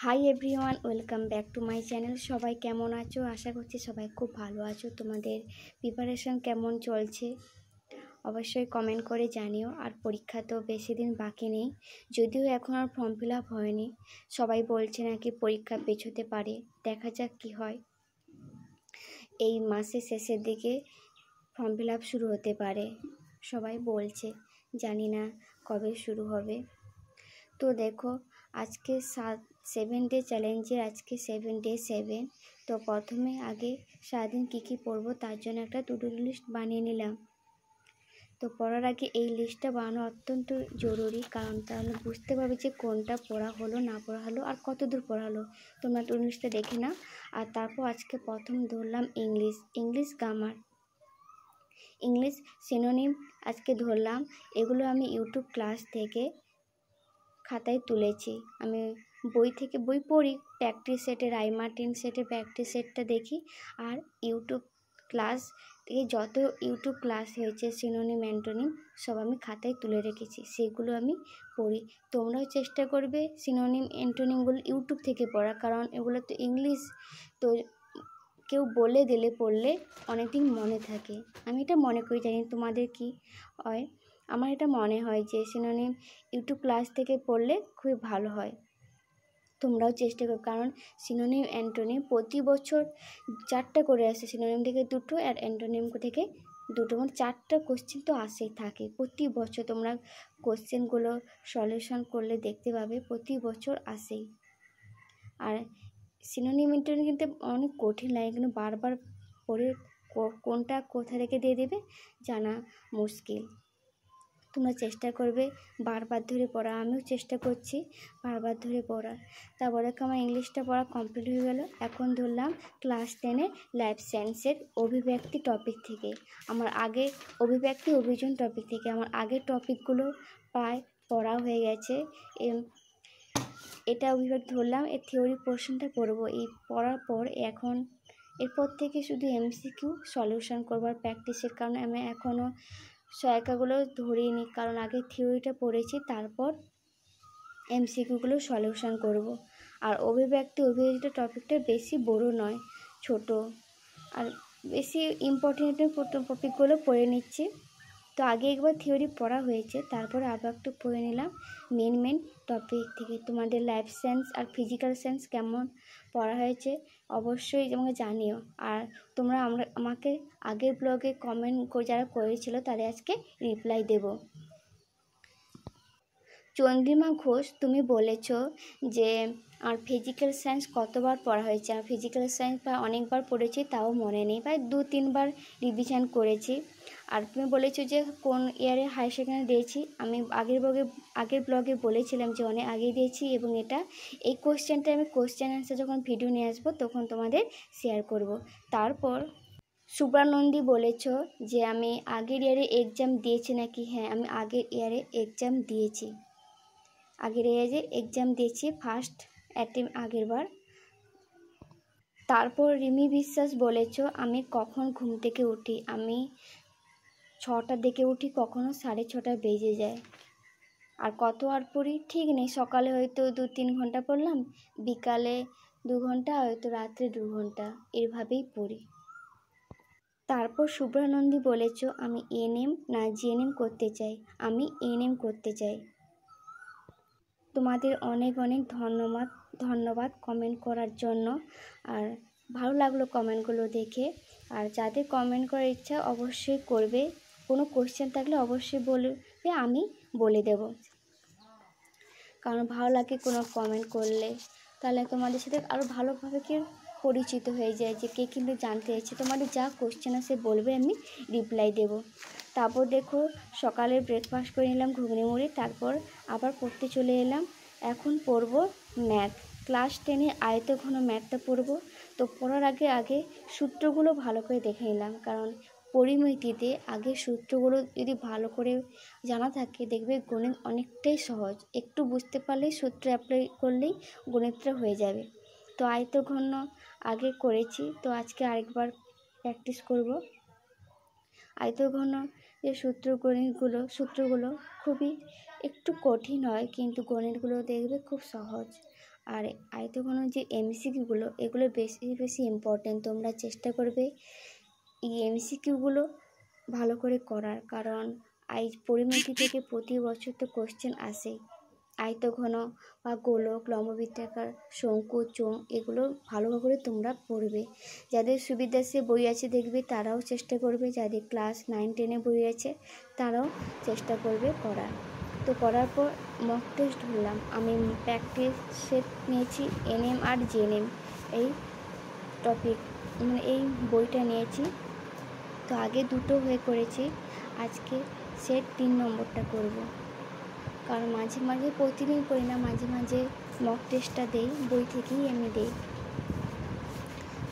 Hi everyone, welcome back to my channel. সবাই কেমন আছো? আশা করছি সবাই খুব ভালো আছো। তোমাদের প্রিপারেশন কেমন চলছে অবশ্যই কমেন্ট করে জানিও। আর পরীক্ষা তো বেশি দিন বাকি নেই, যদিও এখন আর ফর্ম ফিল আপ হয়নি। সবাই বলছে নাকি পরীক্ষা পেছোতে পারে, দেখা যাক কি হয়। এই মাসের শেষের দিকে ফর্ম ফিল আপ শুরু হতে পারে সবাই বলছে, জানি না কবে শুরু হবে। তো দেখো, আজকে 7 ডে চ্যালেঞ্জের আজকে 7 ডে 7। তো প্রথমে আগে সারাদিন কী পড়বো তার জন্য একটা টু ডু লিস্ট বানিয়ে নিলাম। তো পড়ার আগে এই লিস্টটা বানানো অত্যন্ত জরুরি, কারণ তাহলে বুঝতে পারবে যে কোনটা পড়া হলো না পড়া হলো আর কত দূর পড়া হলো। তোমরা টু ডু লিস্টটা দেখে নাও। আর তারপর আজকে প্রথম ধরলাম ইংলিশ গ্রামার, ইংলিশ সিনোনিম আজকে ধরলাম। এগুলো আমি ইউটিউব ক্লাস থেকে খাতায় তুলেছি। আমি বই পড়ি, প্র্যাকটিস সেটে রাইমার্টিন সেটে প্র্যাকটিস সেটটা দেখি। আর ইউটিউব ক্লাস থেকে যত ইউটিউব ক্লাস হয়েছে সিনোনিম অ্যান্টোনিম সব আমি খাতায় তুলে রেখেছি, সেগুলো আমি পড়ি। তোমরাও চেষ্টা করবে সিনোনিম অ্যান্টোনিমগুলো ইউটিউব থেকে পড়া, কারণ এগুলো তো ইংলিশ, তো কেউ বলে দিলে পড়লে অনেকদিন মনে থাকে। আমি এটা মনে করি, জানি তোমাদের কি হয়। আমার এটা মনে হয় যে সিনোনিম ইউটিউব ক্লাস থেকে পড়লে খুবই ভালো হয়। তোমরাও চেষ্টা করো, কারণ সিনোনিম অ্যান্টোনিম প্রতি বছর 4টা করে আসে। সিনোনিম থেকে 2টো আর অ্যান্টোনিম থেকে 2টো, মানে 4টা কোশ্চেন তো আসেই থাকে প্রতি বছর। তোমরা কোশ্চেনগুলো সলিউশন করলে দেখতে পাবে প্রতি বছর আসেই। আর সিনোনিম অ্যান্টোনিম কিন্তু অনেক কঠিন লাগে, কিন্তু বারবার পড়ে কোনটা কোথা থেকে দিয়ে দেবে জানা মুশকিল। তোমরা চেষ্টা করবে বারবার ধরে পড়া, আমিও চেষ্টা করছি বারবার ধরে পড়ার। তারপরে আমার ইংলিশটা পড়া কমপ্লিট হয়ে গেল। এখন ধরলাম ক্লাস 10-এ লাইফ সায়েন্সের অভিব্যক্তি টপিক থেকে। আমার আগে অভিব্যক্তি অভিযোজন টপিক থেকে আমার আগের টপিকগুলো প্রায় পড়া হয়ে গেছে। এটা অভিব্যক্তি ধরলাম, এর থিওরি পোর্শনটা পড়বো। এই পড়ার পর এরপর থেকে শুধু এমসিকিউ সলিউশন করবার প্র্যাকটিসের কারণে আমি এখনও সহায়িকাগুলো ধরিনি, কারণ আগে থিওরিটা পড়েছি, তারপর এমসিকিউগুলো সলিউশন করব। আর অভিব্যক্তি অভিযোজিত টপিকটা বেশি বড় নয়, ছোট, আর বেশি ইম্পর্টেন্ট টপিকগুলো পড়ে নিচ্ছি। তো আগে একবার থিওরি পড়া হয়েছে, তারপরে আবার একটু পড়ে নিলাম মেন টপিক থেকে। তোমাদের লাইফ সায়েন্স আর ফিজিক্যাল সায়েন্স কেমন পড়া হয়েছে অবশ্যই আমাকে জানিও। আর তোমরা আমাকে আগের ব্লগে কমেন্ট যারা করেছিল তাদের আজকে রিপ্লাই দেব। চন্দ্রিমা ঘোষ, তুমি বলেছ যে আর ফিজিক্যাল সায়েন্স কতবার পড়া হয়েছে। আর ফিজিক্যাল সায়েন্স প্রায় অনেকবার পড়েছি, তাও মনে নেই, প্রায় 2-3বার রিভিশন করেছি। আর তুমি বলেছো যে কোন ইয়ারে হায়ার সেকেন্ডারি দিয়েছি। আমি আগের ব্লগে বলেছিলাম যে অনেক আগে দিয়েছি, এবং এই কোশ্চেনটা আমি কোশ্চেন অ্যান্সার যখন ভিডিও নিয়ে আসবো তখন তোমাদের শেয়ার করব। তারপর শুভ্রানন্দী বলেছ যে আমি আগের ইয়ারে এক্সাম দিয়েছি নাকি। হ্যাঁ, আমি আগের ইয়ারে এক্সাম দিয়েছি, ফার্স্ট অ্যাটেম্প আগেরবার। তারপর রিমি বিশ্বাস বলেছ আমি কখন ঘুম থেকে উঠি। আমি 6টার দিকে উঠি, কখনো 6:30 বেজে যায়। আর কত আর পড়ি ঠিক নেই, সকালে হয়তো 2-3 ঘন্টা পড়লাম, বিকালে 2 ঘন্টা, হয়তো রাত্রে 2 ঘন্টা, এভাবেই পড়ি। তারপর শুভ্রানন্দী বলেছ আমি এএনএম না জিএনএম করতে চাই। আমি এএনএম করতে চাই। তোমাদের অনেক ধন্যবাদ কমেন্ট করার জন্য। আর ভালো লাগলো কমেন্টগুলো দেখে। আর যাদের কমেন্ট করার ইচ্ছা অবশ্যই করবে, কোনো কোশ্চেন থাকলে অবশ্যই বলবে, আমি বলে দেব। কারণ ভালো লাগে কোনো কমেন্ট করলে, তাহলে তোমাদের সাথে আরও ভালোভাবে পরিচিত হয়ে যায় যে কে কিন্তু জানতে চাইছে। তোমাদের যা কোশ্চেন আছে বলবে, আমি রিপ্লাই দেব। তারপর দেখো, সকালে ব্রেকফাস্ট করে নিলাম ঘুগনি মুড়ি, তারপর আবার পড়তে চলে এলাম। এখন পড়ব ম্যাথ, ক্লাস 10-এ আয়তঘন ম্যাথটা পড়ব। তো পড়ার আগে সূত্রগুলো ভালো করে দেখে নিলাম, কারণ পরিমিতিতে আগে সূত্রগুলো যদি ভালো করে জানা থাকে দেখবে গণিত অনেকটাই সহজ। একটু বুঝতে পারলেই সূত্র অ্যাপ্লাই করলেই গণিতটা হয়ে যাবে। তো আয়তঘন আগে করেছি, তো আজকে আরেকবার প্র্যাকটিস করব। আয়তঘন যে সূত্রগুলো খুবই একটু কঠিন হয়, কিন্তু গণিতগুলো দেখবে খুব সহজ। আর আয়তঘন যে এমসিকিউগুলো এগুলো বেশি বেশি ইম্পর্টেন্ট। তোমরা চেষ্টা করবে এই এমসিকিউগুলো ভালো করে করার, কারণ পরিমিতি থেকে প্রতি বছর তো কোশ্চেন আসে। আয়তঘন বা গোলক, লম্ববৃত্তাকার, শঙ্কু, চোঙ এগুলো ভালো করে তোমরা পড়বে। যাদের সুবিধা সে বই আছে দেখবে তারাও চেষ্টা করবে, যাদের ক্লাস 9-10 বই আছে তারাও চেষ্টা করবে করার। তো করার পর মক টেস্ট ধরলাম। আমি প্র্যাকটিস সেট নিয়েছি এনএম আর জেএনএম এই টপিক, মানে এই বইটা নিয়েছি। তো আগে দুটো হয়ে করেছি, আজকে সেট 3 নম্বরটা করব। কারণ মাঝে মাঝে প্রতিদিন করি না, মাঝে মাঝে মক টেস্টটা দেই, বই থেকেই আমি দেই,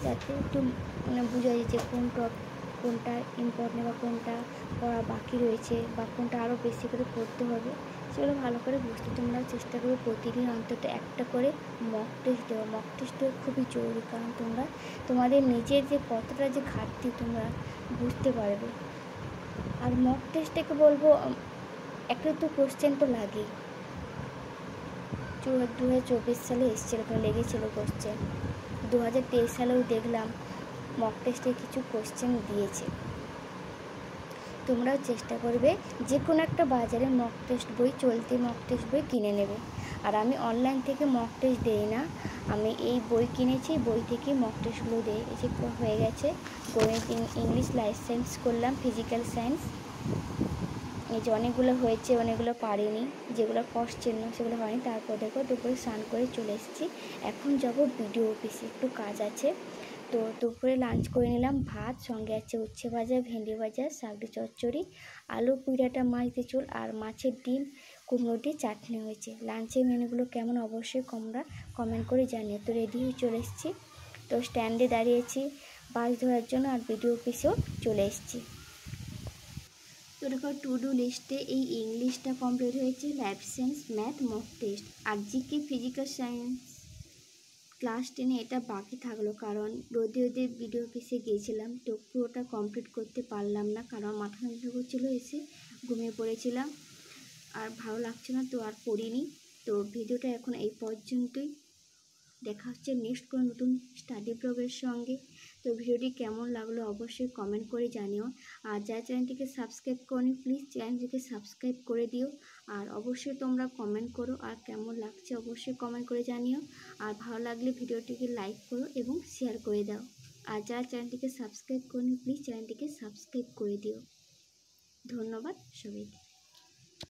যাতে একটু মানে বোঝা যায় যে কোনটা ইম্পর্টেন্ট বা কোনটা পড়া বাকি রয়েছে বা কোনটা আরও বেশি করে পড়তে হবে, সেগুলো ভালো করে বুঝতে। তোমরা চেষ্টা করবে প্রতিদিন অন্তত একটা করে মক টেস্ট দেওয়া। মক টেস্ট দেওয়া খুবই জরুরি, কারণ তোমরা তোমাদের নিজের যে কতটা যে ঘাটতি তোমরা বুঝতে পারবে। আর মক টেস্টটাকে বলবো একটা তো কোশ্চেন তো লাগেই। 2024 সালে এসেছিল, লেগেছিল কোশ্চেন। 2023 সালেও দেখলাম মক টেস্টে কিছু কোশ্চেন দিয়েছে। তোমরাও চেষ্টা করবে যে কোনো একটা বাজারে মক টেস্ট বই, চলতি মক টেস্ট বই কিনে নেবে। আর আমি অনলাইন থেকে মক টেস্ট দিই না, আমি এই বই কিনেছি, বই থেকে মক টেস্টগুলো দিই। এই যে হয়ে গেছে গণিত, ইংলিশ, লাইফ সায়েন্স করলাম, ফিজিক্যাল সায়েন্স, এই যে অনেকগুলো হয়েছে, অনেকগুলো পারিনি, যেগুলো কোশ্চেন সেগুলো হয়নি। তারপর দেখো দুপুরে স্নান করে চলে এসেছি, এখন যাবো ভিডিও অফিসে, একটু কাজ আছে। তো দুপুরে লাঞ্চ করে নিলাম, ভাত, সঙ্গে আছে উচ্ছে ভাজা, ভেন্ডি ভাজা, শাকটি চচ্চড়ি, আলু পুইরাটা মাছ দিয়ে ঝোল, আর মাছের ডিম কুমড়ো দিয়ে চাটনি হয়েছে। লাঞ্চের মেনুগুলো কেমন অবশ্যই কমেন্ট করে জানিও। তো রেডি হয়ে চলে এসেছি, তো স্ট্যান্ডে দাঁড়িয়েছি বাস ধরার জন্য, আর ভিডিও অফিসেও চলে এসেছি। তো দেখো টু ডু লিস্টে এই ইংলিশটা কমপ্লিট হয়েছে, life science, math, mock test, আর জিকে, ফিজিক্যাল সায়েন্স ক্লাস 10 এটা বাকি থাকলো, কারণ রোদে ভিডিও অফিসে গিয়েছিলাম, তো পুরোটা কমপ্লিট করতে পারলাম না, কারণ মাথা যন্ত্রণা করছিল, এসে ঘুমিয়ে পড়েছিলাম, আর ভালো লাগছে না, তো আর পড়িনি। তো ভিডিওটা এখন এই পর্যন্তই, দেখা হচ্ছে নেক্সট কোনো নতুন স্টাডি ব্লগের সঙ্গে। তো ভিডিওটি কেমন লাগলো অবশ্যই কমেন্ট করে জানিও, আর যারা চ্যানেলটিকে সাবস্ক্রাইব করনি প্লিজ চ্যানেলটিকে সাবস্ক্রাইব করে দিও, আর অবশ্যই তোমরা কমেন্ট করো, আর কেমন লাগছে অবশ্যই কমেন্ট করে জানিও, আর ভালো লাগলে ভিডিওটিকে লাইক করো এবং শেয়ার করে দাও, আর যারা চ্যানেলটিকে সাবস্ক্রাইব করনি প্লিজ চ্যানেলটিকে সাবস্ক্রাইব করে দিও। ধন্যবাদ সবাইকে।